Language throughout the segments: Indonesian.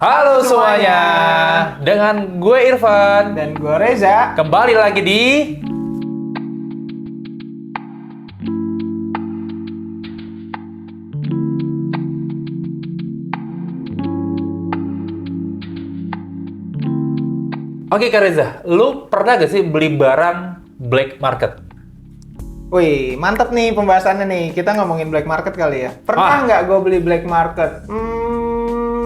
Halo semuanya, dengan gue Irfan Dan gue Reza. kembali lagi di Oke Kak Reza, lu pernah gak sih beli barang black market? Wih, mantep nih pembahasannya nih. Kita ngomongin black market kali ya. Pernah nggak gue beli black market?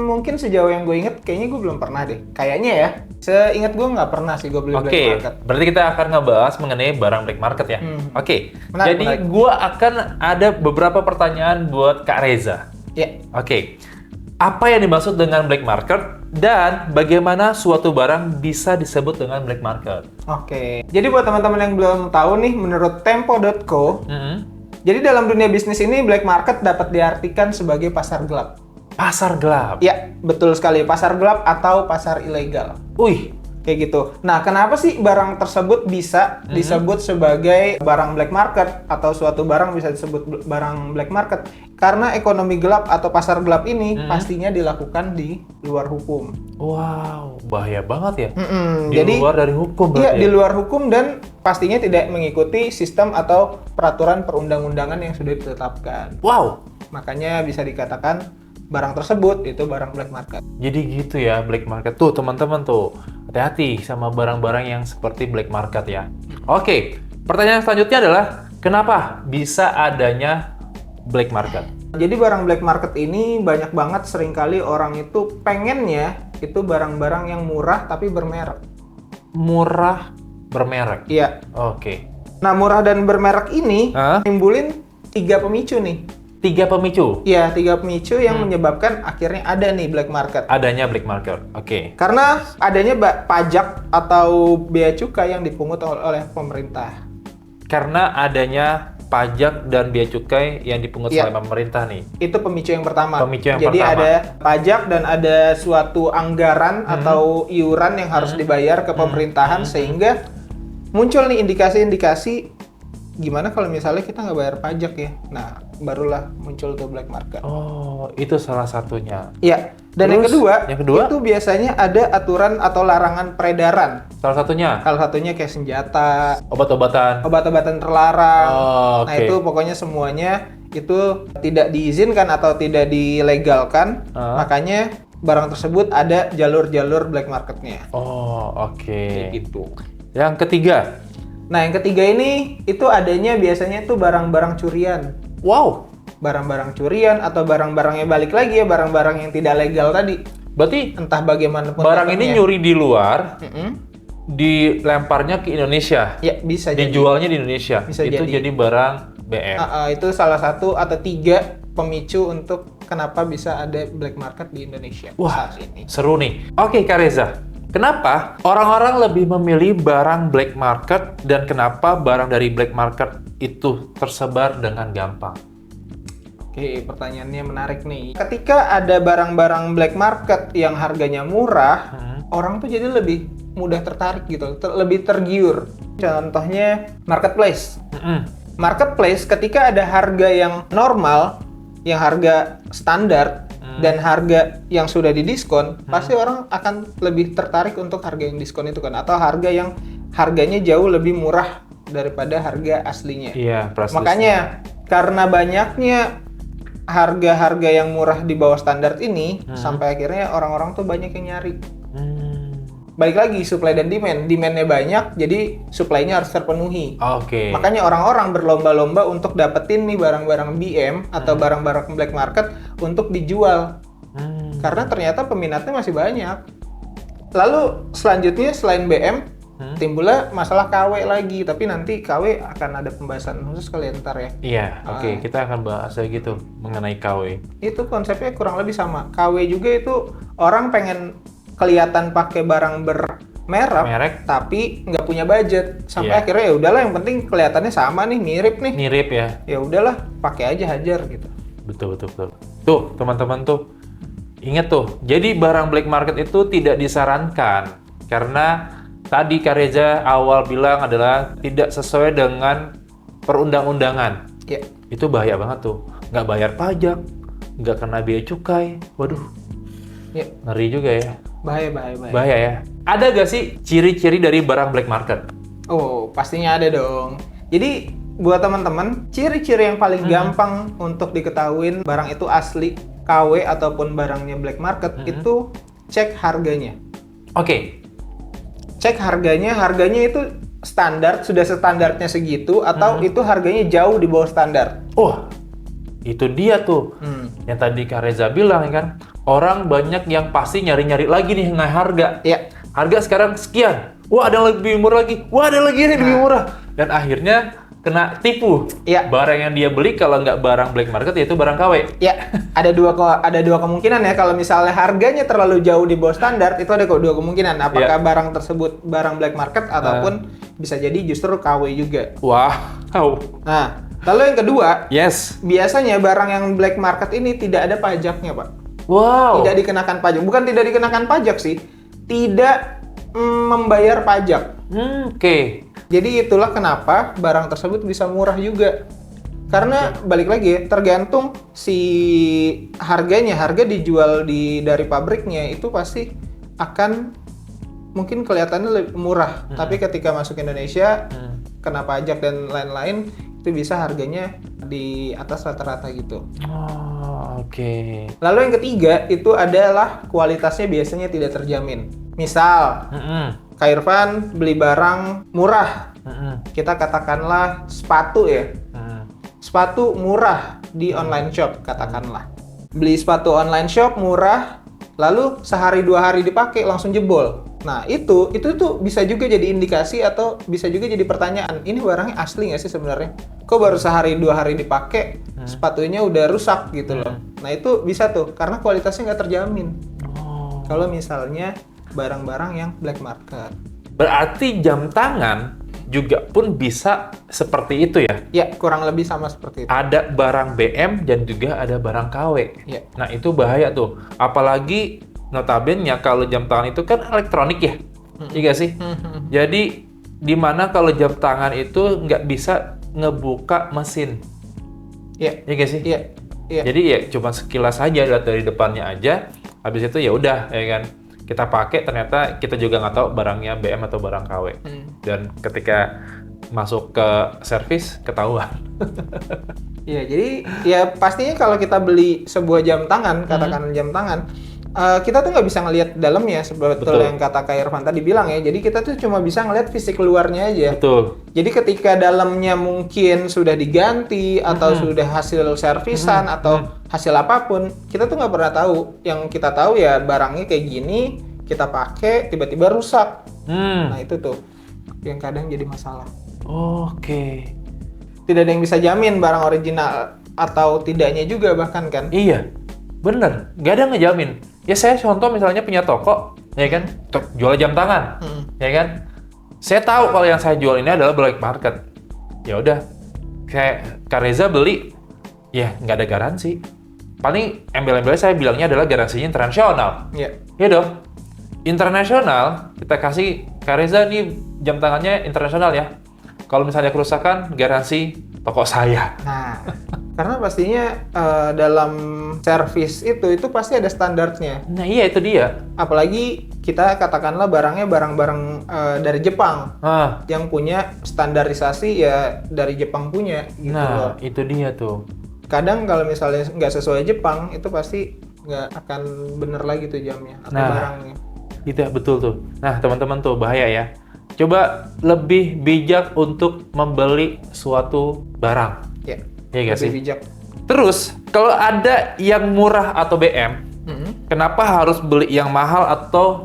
Mungkin sejauh yang gue inget, kayaknya gue belum pernah deh. Kayaknya ya. Seingat gue nggak pernah sih gue beli black Oke, market. berarti kita akan ngebahas mengenai barang black market ya. Oke, Menarik, jadi menarik. gue akan ada beberapa pertanyaan buat Kak Reza. Ya, Oke, apa yang dimaksud dengan black market dan bagaimana suatu barang bisa disebut dengan black market? oke. Jadi buat teman-teman yang belum tahu nih, menurut Tempo.co, Mhm. jadi dalam dunia bisnis ini black market dapat diartikan sebagai pasar gelap. Pasar gelap. Ya, betul sekali. Pasar gelap atau pasar ilegal. Wih, Kayak gitu. Nah, kenapa sih barang tersebut bisa disebut sebagai barang black market atau suatu barang bisa disebut barang black market? Karena ekonomi gelap atau pasar gelap ini pastinya dilakukan di luar hukum. wow, bahaya banget ya. Di Jadi luar dari hukum iya, berarti. di luar hukum dan pastinya tidak mengikuti sistem atau peraturan perundang-undangan yang sudah ditetapkan. Wow, Makanya bisa dikatakan barang tersebut itu barang black market. jadi gitu ya black market. Tuh teman-teman tuh, hati-hati sama barang-barang yang seperti black market ya. Oke, pertanyaan selanjutnya adalah kenapa bisa adanya black market? Jadi barang black market ini banyak banget seringkali orang itu pengennya itu barang-barang yang murah tapi bermerek. Murah bermerek. Iya. Oke. Nah, murah dan bermerek ini Hah? nimbulin 3 pemicu nih. 3 pemicu Iya, 3 pemicu yang menyebabkan akhirnya ada nih black market. adanya black market. Oke. Karena adanya pajak atau bea cukai yang dipungut oleh pemerintah. Karena adanya pajak dan bea cukai yang dipungut Iya. oleh pemerintah nih. Itu pemicu yang pertama. Pemicu yang Jadi pertama. ada pajak dan ada suatu anggaran atau iuran yang harus dibayar ke pemerintahan sehingga muncul nih indikasi-indikasi gimana kalau misalnya kita nggak bayar pajak ya. Nah, barulah muncul tuh black market. Oh, itu salah satunya. Iya. Dan Terus, yang kedua? itu biasanya ada aturan atau larangan peredaran. Salah satunya Salah satunya kayak senjata, obat-obatan. obat-obatan terlarang. Oh, Nah, oke. itu pokoknya semuanya itu tidak diizinkan atau tidak dilegalkan. Makanya barang tersebut ada jalur-jalur black marketnya. Oh, oke. Kayak gitu. Yang ketiga. Nah, yang ketiga ini itu adanya biasanya itu barang-barang curian. Wow. Barang-barang curian atau barang-barangnya balik lagi ya, barang-barang yang tidak legal tadi. Berarti Entah bagaimanapun barang ini dapatnya. nyuri di luar, Mm-mm. dilemparnya ke Indonesia. Ya, bisa jadi. Dijualnya di Indonesia. Bisa itu jadi. jadi barang BM. Itu salah satu atau 3 pemicu untuk kenapa bisa ada black market di Indonesia Wah, saat ini. seru nih. Oke, Kak Reza. Kenapa orang-orang lebih memilih barang black market dan kenapa barang dari black market itu tersebar dengan gampang? Oke, pertanyaannya menarik nih. Ketika ada barang-barang black market yang harganya murah, orang tuh jadi lebih mudah tertarik gitu, lebih tergiur. Contohnya marketplace. Mm-mm. Marketplace ketika ada harga yang normal, yang harga standar, dan harga yang sudah didiskon, pasti orang akan lebih tertarik untuk harga yang diskon itu kan, atau harga yang harganya jauh lebih murah daripada harga aslinya. Iya, price Makanya karena banyaknya harga-harga yang murah di bawah standar ini, sampai akhirnya orang-orang tuh banyak yang nyari. Balik lagi supply dan demand, demandnya banyak, jadi supply-nya harus terpenuhi. Oke. Makanya orang-orang berlomba-lomba untuk dapetin nih barang-barang BM atau barang-barang black market untuk dijual. Karena ternyata peminatnya masih banyak. Lalu selanjutnya selain BM, timbullah masalah KW lagi. Tapi nanti KW akan ada pembahasan khusus kali ntar ya. Iya, oke. Kita akan bahas kayak gitu mengenai KW. Itu konsepnya kurang lebih sama. KW juga itu orang pengen kelihatan pakai barang bermerek, tapi nggak punya budget. Sampai Iya. akhirnya ya udahlah, yang penting kelihatannya sama nih, mirip nih. Mirip ya. Ya udahlah, pakai aja, hajar gitu. Betul. Tuh, teman-teman tuh. Ingat tuh, jadi barang black market itu tidak disarankan. Karena tadi Kak Reza awal bilang adalah tidak sesuai dengan perundang-undangan. Ya. Itu bahaya banget tuh. Nggak bayar pajak, nggak kena bea cukai. Waduh. Ya. Ngeri juga ya. Bahaya. Bahaya ya. Ada gak sih ciri-ciri dari barang black market? Oh, pastinya ada dong. Jadi, buat teman-teman, ciri-ciri yang paling gampang untuk diketahuin barang itu asli, KW, ataupun barangnya black market, itu cek harganya. Oke. Cek harganya itu standar, sudah standarnya segitu, atau itu harganya jauh di bawah standar. Oh, itu dia tuh. Yang tadi Kak Reza bilang ya kan, orang banyak yang pasti nyari-nyari lagi nih harga. Ya. Harga sekarang sekian. Wah, ada yang lebih murah lagi. Wah, ada lagi yang lebih murah. Dan akhirnya kena tipu. Iya. Barang yang dia beli kalau nggak barang black market yaitu barang KW. Ya, ada dua kemungkinan ya. Kalau misalnya harganya terlalu jauh di bawah standar, itu ada dua kemungkinan. Apakah barang tersebut barang black market ataupun bisa jadi justru KW juga. Wah. Nah, lalu yang kedua, Yes. biasanya barang yang black market ini tidak ada pajaknya, Pak. Wow. Tidak dikenakan pajak. Bukan tidak dikenakan pajak sih, tidak membayar pajak. Oke. Jadi itulah kenapa barang tersebut bisa murah juga. Karena balik lagi ya, tergantung si harganya. Harga dijual dari pabriknya itu pasti akan mungkin kelihatannya lebih murah. Tapi ketika masuk Indonesia, kena pajak dan lain-lain, itu bisa harganya di atas rata-rata gitu. Oh, oke. Lalu yang ketiga itu adalah kualitasnya biasanya tidak terjamin. Misal, Kak Irfan beli barang murah, kita katakanlah sepatu ya. Sepatu murah di online shop katakanlah. Beli sepatu online shop murah, lalu sehari 2 hari dipakai langsung jebol. Nah itu tuh bisa juga jadi indikasi atau bisa juga jadi pertanyaan. Ini barangnya asli nggak sih sebenarnya? Kok baru sehari 2 hari dipakai, sepatunya udah rusak gitu loh. Nah itu bisa tuh karena kualitasnya nggak terjamin. Kalau misalnya barang-barang yang black market. Berarti jam tangan juga pun bisa seperti itu ya? Ya, kurang lebih sama seperti itu. Ada barang BM dan juga ada barang KW. Ya. Nah, itu bahaya tuh. Apalagi notabene kalau jam tangan itu kan elektronik ya? Iya nggak sih? Jadi, di mana kalau jam tangan itu nggak bisa ngebuka mesin? Iya. Iya nggak sih? Iya. Iya. Jadi ya cuma sekilas aja, lihat dari depannya aja. Habis itu ya udah, ya kan? Kita pakai ternyata kita juga nggak tahu barangnya BM atau barang KW. Dan ketika masuk ke servis ketahuan. Iya, jadi ya pastinya kalau kita beli sebuah jam tangan, katakan jam tangan, kita tuh nggak bisa ngelihat dalamnya sebetulnya yang kata Kak Irfan tadi bilang ya. Jadi kita tuh cuma bisa ngelihat fisik luarnya aja. Betul. Jadi ketika dalamnya mungkin sudah diganti atau sudah hasil servisan atau hasil apapun, kita tuh nggak pernah tahu. Yang kita tahu ya barangnya kayak gini, kita pakai tiba-tiba rusak. Nah itu tuh yang kadang jadi masalah. Oke. Tidak ada yang bisa jamin barang original atau tidaknya juga bahkan kan. Iya, bener. Nggak ada ngejamin. Ya saya contoh misalnya punya toko, ya kan, jual jam tangan, ya kan. Saya tahu kalau yang saya jual ini adalah black market. Ya udah, kayak Kak Reza beli, ya nggak ada garansi. Paling embel-embelnya saya bilangnya adalah garansinya internasional. Iya. Ya dong. Internasional, kita kasih Kak Reza nih jam tangannya internasional ya. Kalau misalnya kerusakan, garansi toko saya. Nah, karena pastinya dalam servis itu pasti ada standarnya. Nah iya itu dia. Apalagi kita katakanlah barangnya barang-barang dari Jepang yang punya standarisasi ya dari Jepang punya gitu loh. Nah itu dia tuh. Kadang kalau misalnya nggak sesuai Jepang itu pasti nggak akan bener lagi tuh jamnya atau barangnya. Itu betul tuh. Nah teman-teman tuh bahaya ya. Coba lebih bijak untuk membeli suatu barang. Ya. Iya nggak sih? Lebih bijak. Terus kalau ada yang murah atau BM, kenapa harus beli yang mahal atau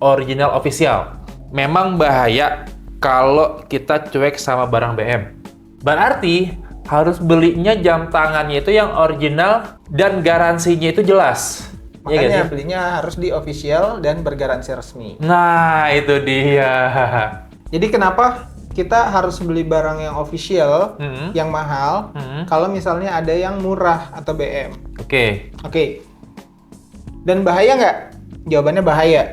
original official? Memang bahaya kalau kita cuek sama barang BM. Berarti harus belinya jam tangannya itu yang original dan garansinya itu jelas. Makanya belinya harus di official dan bergaransi resmi. Nah, itu dia. Jadi kenapa kita harus beli barang yang official, yang mahal, kalau misalnya ada yang murah atau BM? Oke. Dan bahaya nggak? Jawabannya bahaya.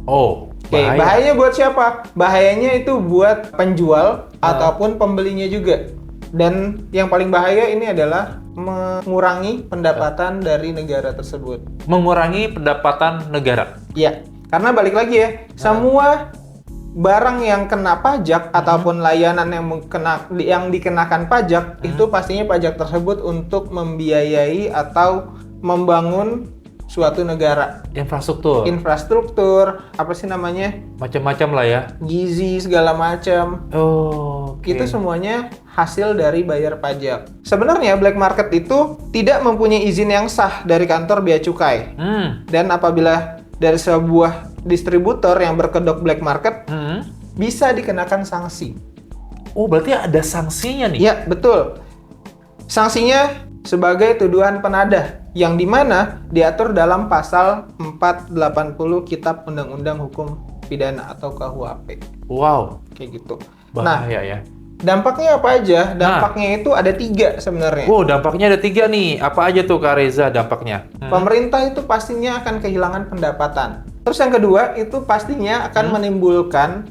Oh, Oke, bahayanya buat siapa? Bahayanya itu buat penjual ataupun pembelinya juga. Dan yang paling bahaya ini adalah mengurangi pendapatan dari negara tersebut. Mengurangi pendapatan negara. Iya, karena balik lagi ya, semua barang yang kena pajak ataupun layanan yang dikenakan pajak itu pastinya pajak tersebut untuk membiayai atau membangun suatu negara. Infrastruktur, apa sih namanya? Macam-macam lah ya. Gizi segala macam. Oh, oke. Itu semuanya hasil dari bayar pajak. Sebenarnya black market itu tidak mempunyai izin yang sah dari kantor bea cukai. Dan apabila dari sebuah distributor yang berkedok black market, bisa dikenakan sanksi. Oh, berarti ada sanksinya nih? Ya, betul. Sanksinya sebagai tuduhan penadah, yang dimana diatur dalam pasal 480 Kitab Undang-Undang Hukum Pidana atau KUHP. Wow. Kayak gitu. Bahaya ya. Dampaknya apa aja? Dampaknya itu ada 3 sebenarnya. Oh, dampaknya ada 3 nih. Apa aja tuh Kak Reza dampaknya? Pemerintah itu pastinya akan kehilangan pendapatan. Terus yang kedua itu pastinya akan menimbulkan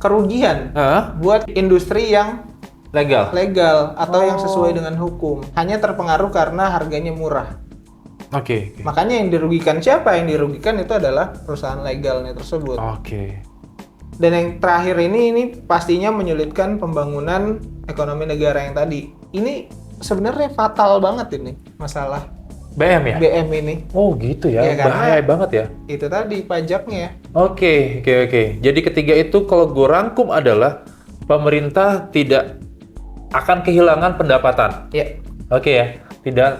kerugian buat industri yang legal atau yang sesuai dengan hukum. Hanya terpengaruh karena harganya murah. Oke. Makanya yang dirugikan siapa? Yang dirugikan itu adalah perusahaan legalnya tersebut. Oke. Dan yang terakhir ini pastinya menyulitkan pembangunan ekonomi negara yang tadi. Ini sebenarnya fatal banget ini masalah BM ya? BM ini. Oh gitu ya, Ya, bahaya banget ya. Itu tadi pajaknya. Oke. Jadi ketiga itu kalau gue rangkum adalah pemerintah tidak akan kehilangan pendapatan. Ya, Oke ya,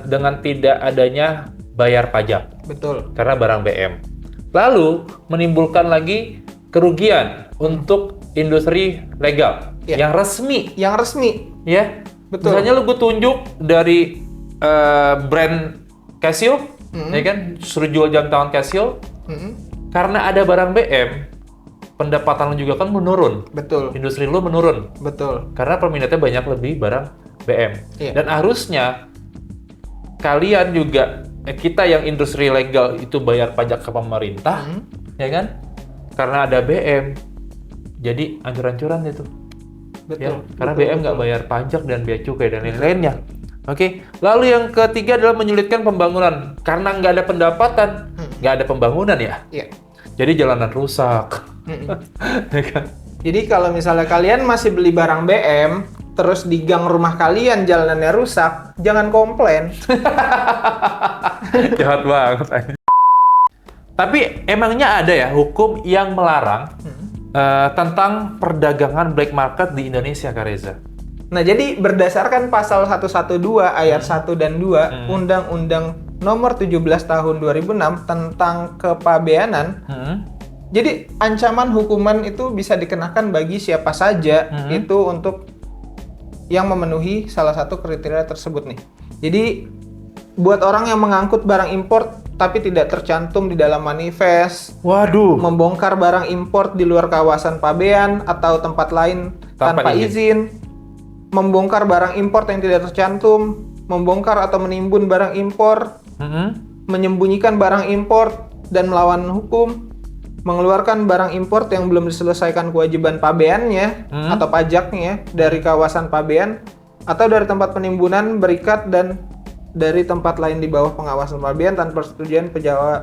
dengan tidak adanya bayar pajak betul. karena barang BM. Lalu menimbulkan lagi kerugian untuk industri legal yang resmi. Yang resmi. Ya, Betul. Misalnya lu gue tunjuk dari brand Casio, ya kan, suruh jual jam tangan Casio, karena ada barang BM, pendapatan lu juga kan menurun. Betul. Industri lu menurun. Betul. Karena peminatnya banyak lebih barang BM. Iya. Dan harusnya kalian juga, kita yang industri legal itu bayar pajak ke pemerintah, ya kan? Karena ada BM, jadi ancur-ancuran itu. Betul. Ya, karena BM nggak bayar pajak dan bea cukai dan lain-lainnya. Oke. Lalu yang ketiga adalah menyulitkan pembangunan. Karena nggak ada pendapatan, nggak ada pembangunan ya. Iya. Jadi jalanan rusak. Ya kan? Jadi kalau misalnya kalian masih beli barang BM, terus di gang rumah kalian jalanannya rusak, jangan komplain. Jahat banget. Tapi emangnya ada ya hukum yang melarang tentang perdagangan black market di Indonesia, Kak Reza? Nah, jadi berdasarkan pasal 112 ayat 1 dan 2 Undang-Undang Nomor 17 Tahun 2006 tentang kepabeanan, jadi ancaman hukuman itu bisa dikenakan bagi siapa saja itu untuk yang memenuhi salah satu kriteria tersebut nih. Jadi buat orang yang mengangkut barang impor tapi tidak tercantum di dalam manifest, Waduh. membongkar barang impor di luar kawasan pabean atau tempat lain tanpa izin, membongkar barang impor yang tidak tercantum, membongkar atau menimbun barang impor, menyembunyikan barang impor dan melawan hukum, mengeluarkan barang impor yang belum diselesaikan kewajiban pabeannya atau pajaknya dari kawasan pabean atau dari tempat penimbunan, berikat dan dari tempat lain di bawah pengawasan pabean tanpa persetujuan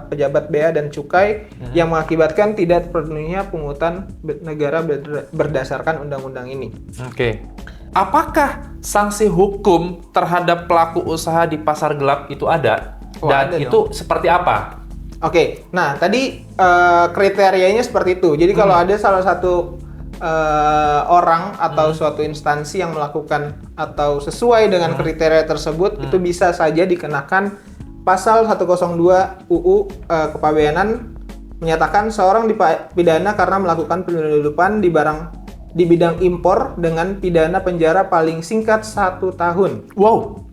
pejabat bea dan cukai yang mengakibatkan tidak terpenuhinya pungutan negara berdasarkan undang-undang ini. Oke. Apakah sanksi hukum terhadap pelaku usaha di pasar gelap itu ada? Dan ada itu seperti apa? Oke, nah tadi kriterianya seperti itu. Jadi kalau ada salah satu orang atau suatu instansi yang melakukan atau sesuai dengan kriteria tersebut, itu bisa saja dikenakan pasal 102 UU Kepabeanan menyatakan seorang dipidana karena melakukan penyelundupan di bidang impor dengan pidana penjara paling singkat 1 tahun. Wow.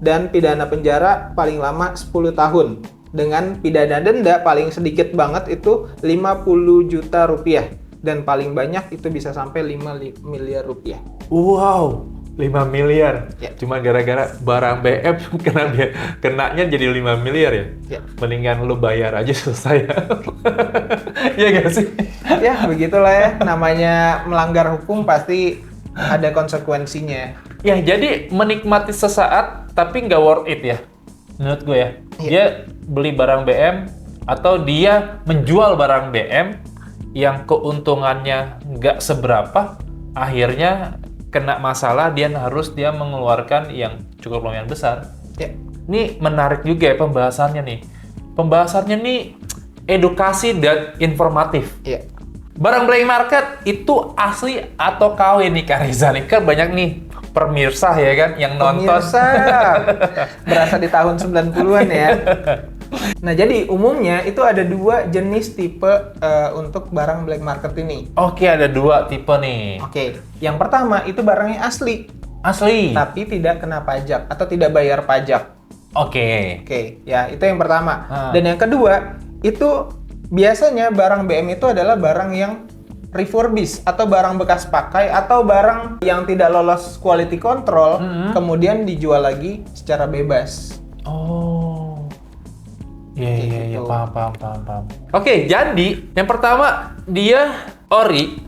Dan pidana penjara paling lama 10 tahun. Dengan pidana denda paling sedikit banget itu 50 juta rupiah. Dan paling banyak itu bisa sampai 5 miliar rupiah. Wow, 5 miliar. Ya. Cuma gara-gara barang BM kenanya jadi 5 miliar ya? Ya. Mendingan lu bayar aja selesai. Iya nggak sih? Ya, begitulah ya. Namanya melanggar hukum pasti ada konsekuensinya. Ya, jadi menikmati sesaat tapi nggak worth it ya, menurut gue ya. Iya. Dia beli barang BM atau dia menjual barang BM yang keuntungannya nggak seberapa, akhirnya kena masalah, dia mengeluarkan yang cukup lumayan besar. Ya. Ini menarik juga ya pembahasannya nih. Pembahasannya nih edukasi dan informatif. Iya. Barang black market itu asli atau KW nih Kak Reza nih? Kan banyak nih pemirsa ya kan yang nonton. Pemirsa, berasa di tahun 90-an ya. Nah, jadi umumnya itu ada 2 jenis tipe untuk barang black market ini. Oke, ada 2 tipe nih. Oke, yang pertama itu barangnya asli, Asli. tapi tidak kena pajak atau tidak bayar pajak. Oke. Oke, ya itu yang pertama. Ah. Dan yang kedua, itu biasanya barang BM itu adalah barang yang refurbish atau barang bekas pakai atau barang yang tidak lolos quality control, kemudian dijual lagi secara bebas. Oh. Iya, Gitu. paham. Oke, jadi yang pertama dia ori,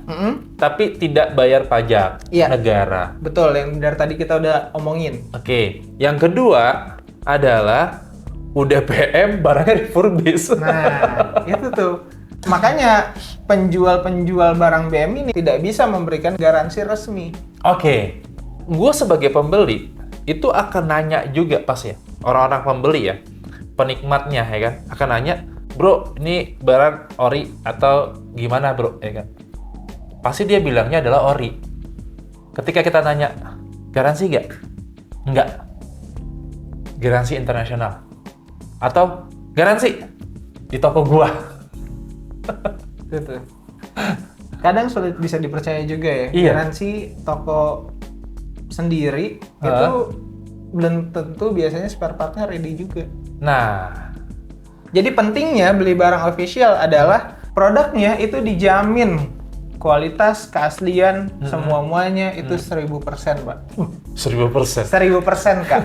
tapi tidak bayar pajak Iya. negara. Betul, yang dari tadi kita udah omongin. Oke, yang kedua adalah udah BM barangnya refurbish. Nah, itu tuh. Makanya penjual-penjual barang BM ini tidak bisa memberikan garansi resmi. Oke, gue sebagai pembeli itu akan nanya juga pas ya, orang-orang pembeli ya, penikmatnya ya kan, akan nanya, bro ini barang ori atau gimana bro, ya kan? Pasti dia bilangnya adalah ori. Ketika kita tanya, garansi nggak? Nggak. Garansi internasional. Atau garansi di toko gua. Gitu. Kadang sulit bisa dipercaya juga ya. Iya. Garansi toko sendiri itu belum tentu biasanya spare partnya ready juga. Nah, Jadi pentingnya beli barang official adalah produknya itu dijamin kualitas, keaslian, semua-muanya itu 1000%, Pak. 1000%. 1000%, Kak.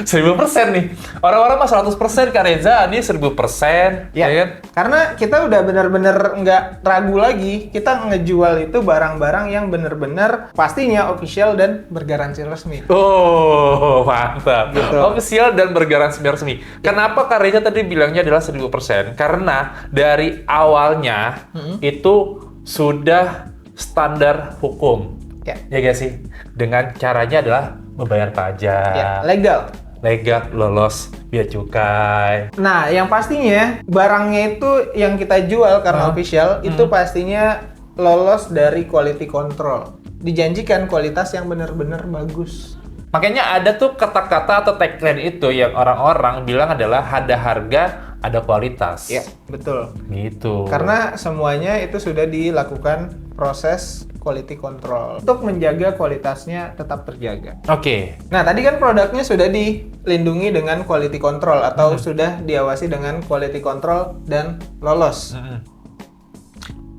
1000% nih. Orang-orang mah 100% Kak Reza, ini 1000%, ya kan? Karena kita udah bener-bener nggak ragu lagi, kita ngejual itu barang-barang yang bener-bener pastinya official dan bergaransi resmi. Oh, mantap. Gitu. Official dan bergaransi resmi. Kenapa Kak Reza tadi bilangnya adalah 1000%? Karena dari awalnya itu sudah standar hukum. Ya. Ya gak sih? Dengan caranya adalah membayar pajak. Ya, legal. Legal, lolos bea cukai. Nah, yang pastinya barangnya itu yang kita jual karena official itu pastinya lolos dari quality control. Dijanjikan kualitas yang benar-benar bagus. Makanya ada tuh kata-kata atau tagline itu yang orang-orang bilang adalah ada harga, ada kualitas. Ya, betul. Gitu. Karena semuanya itu sudah dilakukan proses quality control untuk menjaga kualitasnya tetap terjaga. Oke. Nah, tadi kan produknya sudah dilindungi dengan quality control atau sudah diawasi dengan quality control dan lolos.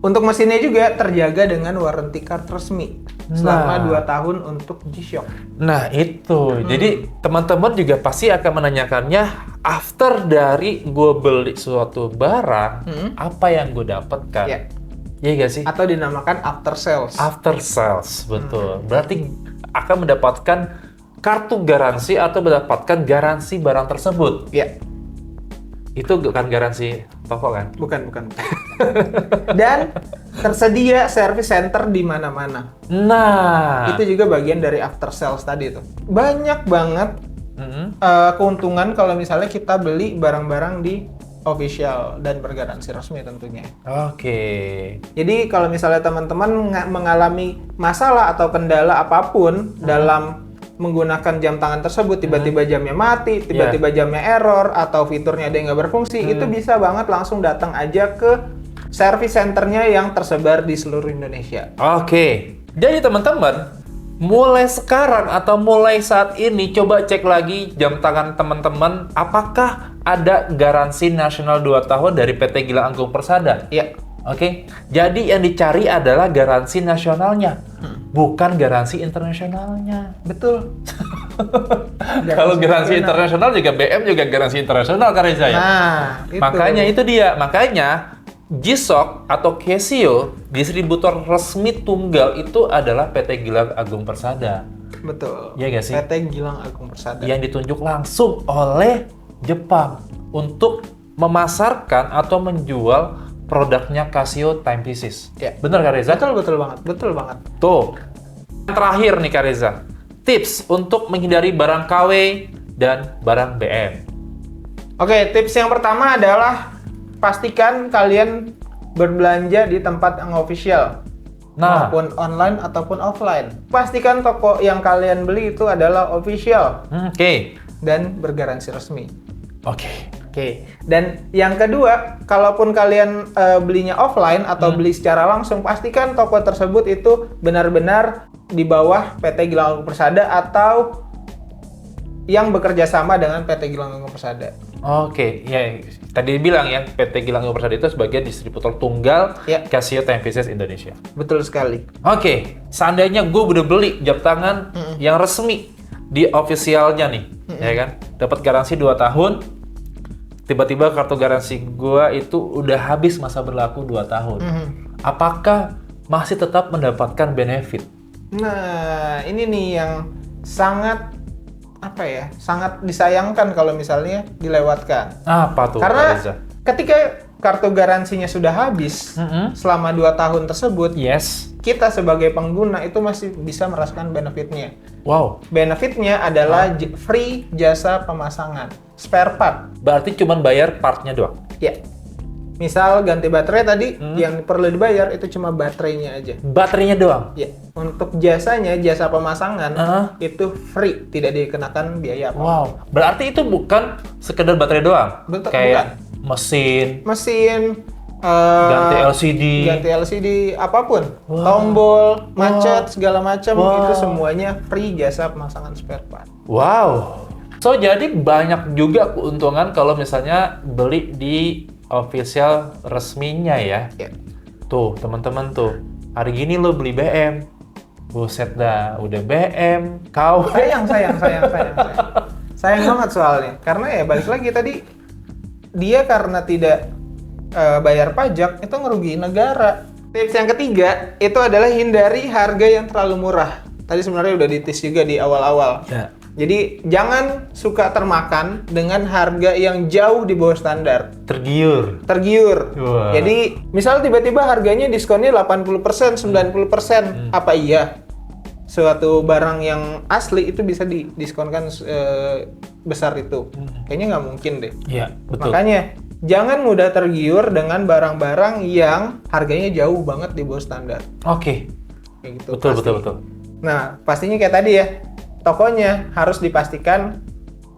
Untuk mesinnya juga terjaga dengan warranty card resmi selama 2 tahun untuk G-Shock. Nah itu, jadi teman-teman juga pasti akan menanyakannya after dari gue beli suatu barang, apa yang gue dapatkan? Ya. Iya gak sih? Atau dinamakan after sales. After sales, betul. Berarti akan mendapatkan kartu garansi atau mendapatkan garansi barang tersebut. Ya, Itu bukan garansi toko kan? bukan. Dan tersedia service center di mana-mana. Nah, Itu juga bagian dari after sales tadi tuh. Banyak banget keuntungan kalau misalnya kita beli barang-barang di official dan bergaransi resmi tentunya. Oke. Jadi kalau misalnya teman-teman mengalami masalah atau kendala apapun dalam menggunakan jam tangan tersebut, tiba-tiba jamnya mati, tiba-tiba jamnya error, atau fiturnya ada yang nggak berfungsi, itu bisa banget langsung datang aja ke service centernya yang tersebar di seluruh Indonesia. Oke, jadi teman-teman, mulai sekarang atau mulai saat ini coba cek lagi jam tangan teman-teman, apakah ada garansi nasional 2 tahun dari PT Gilang Agung Persada? Ya, Oke, jadi yang dicari adalah garansi nasionalnya, bukan garansi internasionalnya. betul. Kalau garansi internasional juga BM juga garansi internasional kan Reza ya? Nah, itu. Makanya itu dia, makanya G-Shock atau Casio, distributor resmi tunggal itu adalah PT Gilang Agung Persada. Betul. Iya nggak sih? PT Gilang Agung Persada. Yang ditunjuk langsung oleh Jepang untuk memasarkan atau menjual produknya Casio Timepieces. Ya. Bener Kak Reza? Betul banget, betul banget. Tuh. Yang terakhir nih Kak Reza, tips untuk menghindari barang KW dan barang BM. Oke, tips yang pertama adalah pastikan kalian berbelanja di tempat yang official. Nah, Maupun online ataupun offline. Pastikan toko yang kalian beli itu adalah official oke. dan bergaransi resmi. Oke. Oke. Dan yang kedua, kalaupun kalian belinya offline atau beli secara langsung, pastikan toko tersebut itu benar-benar di bawah PT Gilang Agung Persada atau yang bekerja sama dengan PT Gilang Agung Persada. Oke, ya tadi bilang ya PT Gilang Agung Persada itu sebagai distributor tunggal Ya. Casio Timepieces Indonesia. Betul sekali. Oke, seandainya gue udah beli jam tangan yang resmi di officialnya nih, ya kan, dapat garansi 2 tahun, tiba-tiba kartu garansi gue itu udah habis masa berlaku 2 tahun. Apakah masih tetap mendapatkan benefit? Nah, ini nih yang sangat sangat disayangkan kalau misalnya dilewatkan. Apa tuh, Kak Karena Reza? ketika kartu garansinya sudah habis selama 2 tahun tersebut, Yes. kita sebagai pengguna itu masih bisa merasakan benefitnya. Wow. Benefitnya adalah free jasa pemasangan, spare part. Berarti cuma bayar partnya doang? Ya. Misal ganti baterai tadi, yang perlu dibayar itu cuma baterainya aja. Baterainya doang? Ya, untuk jasanya, jasa pemasangan itu free, tidak dikenakan biaya apa. Wow, berarti itu bukan sekedar baterai doang? Betul, Kayak mesin, Mesin, ganti LCD. ganti LCD, apapun, tombol, macet, segala macam itu semuanya free jasa pemasangan spare part. Wow. So, jadi banyak juga keuntungan kalau misalnya beli di official resminya ya. Ya. Tuh, teman-teman tuh. Hari gini lo beli BM. Buset dah, udah BM, kau. Sayang. Sayang banget soalnya. Karena ya balik lagi tadi, dia karena tidak bayar pajak, itu ngerugiin negara. Tips yang ketiga, itu adalah hindari harga yang terlalu murah. Tadi sebenarnya udah ditis juga di awal-awal. Ya. Jadi jangan suka termakan dengan harga yang jauh di bawah standar. Tergiur. Wah. Jadi misal tiba-tiba harganya diskonnya 80%, 90%. Apa iya suatu barang yang asli itu bisa didiskonkan besar itu? Kayaknya nggak mungkin deh. Iya, betul. Makanya jangan mudah tergiur dengan barang-barang yang harganya jauh banget di bawah standar. Oke. Kayak gitu. Betul, pasti. betul. Nah, pastinya kayak tadi ya, tokonya harus dipastikan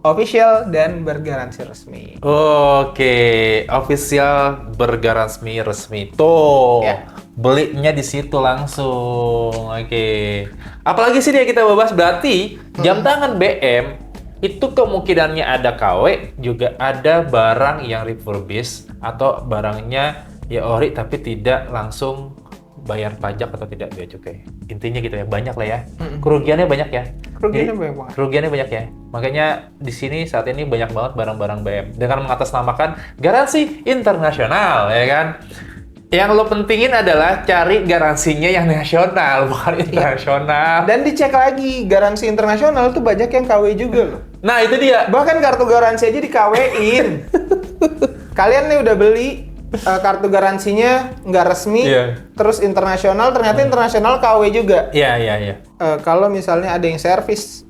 official dan bergaransi resmi. Oke, official bergaransi resmi. Tuh, Ya. belinya di situ langsung. Oke. Apalagi sih yang kita bahas berarti jam tangan BM itu kemungkinannya ada KW, juga ada barang yang refurbish atau barangnya ya ori tapi tidak langsung bayar pajak atau tidak bea cukai. Intinya gitu ya, banyak lah ya. Kerugiannya banyak ya. Kerugiannya Jadi, banyak banget. Kerugiannya banyak ya. Makanya di sini saat ini banyak banget barang-barang BM dengan mengatasnamakan garansi internasional, ya kan? Yang lo pentingin adalah cari garansinya yang nasional, bukan internasional. Dan dicek lagi, garansi internasional tuh banyak yang KW juga loh. Nah, itu dia. Bahkan kartu garansi aja di KW-in. Kalian nih udah beli kartu garansinya nggak resmi, terus internasional, ternyata internasional KW juga. Iya. Kalau misalnya ada yang servis,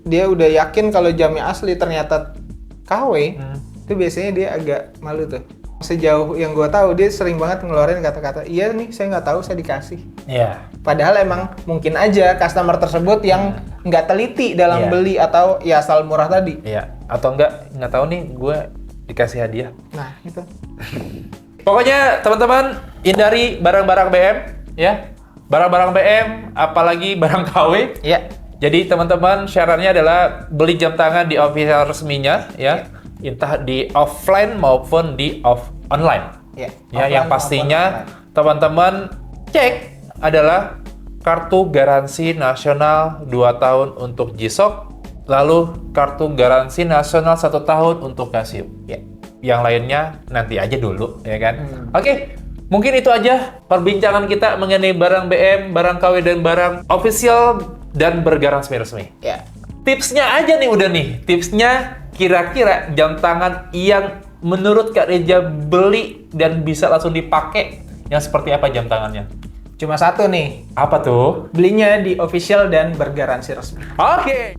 dia udah yakin kalau jamnya asli ternyata KW, itu biasanya dia agak malu tuh. Sejauh yang gue tahu dia sering banget ngeluarin kata-kata, iya nih saya nggak tahu, saya dikasih. Iya. Padahal emang mungkin aja customer tersebut yang nggak teliti dalam beli atau ya asal murah tadi. Iya. Atau nggak tahu nih gue dikasih hadiah. Nah itu. Pokoknya teman-teman hindari barang-barang BM ya. Barang-barang BM apalagi barang KW. Ya. Jadi teman-teman syaratnya adalah beli jam tangan di official resminya ya. Entah di offline maupun di online. Ya. Ya, yang pastinya teman-teman cek adalah kartu garansi nasional 2 tahun untuk G-Shock, lalu kartu garansi nasional 1 tahun untuk Casio. Ya. Yang lainnya nanti aja dulu, ya kan? Oke, mungkin itu aja perbincangan kita mengenai barang BM, barang KW, dan barang official dan bergaransi resmi. Ya. Tipsnya aja nih udah nih. Tipsnya kira-kira jam tangan yang menurut Kak Reza beli dan bisa langsung dipakai yang seperti apa jam tangannya? Cuma satu nih, Apa tuh? belinya di official dan bergaransi resmi. Oke.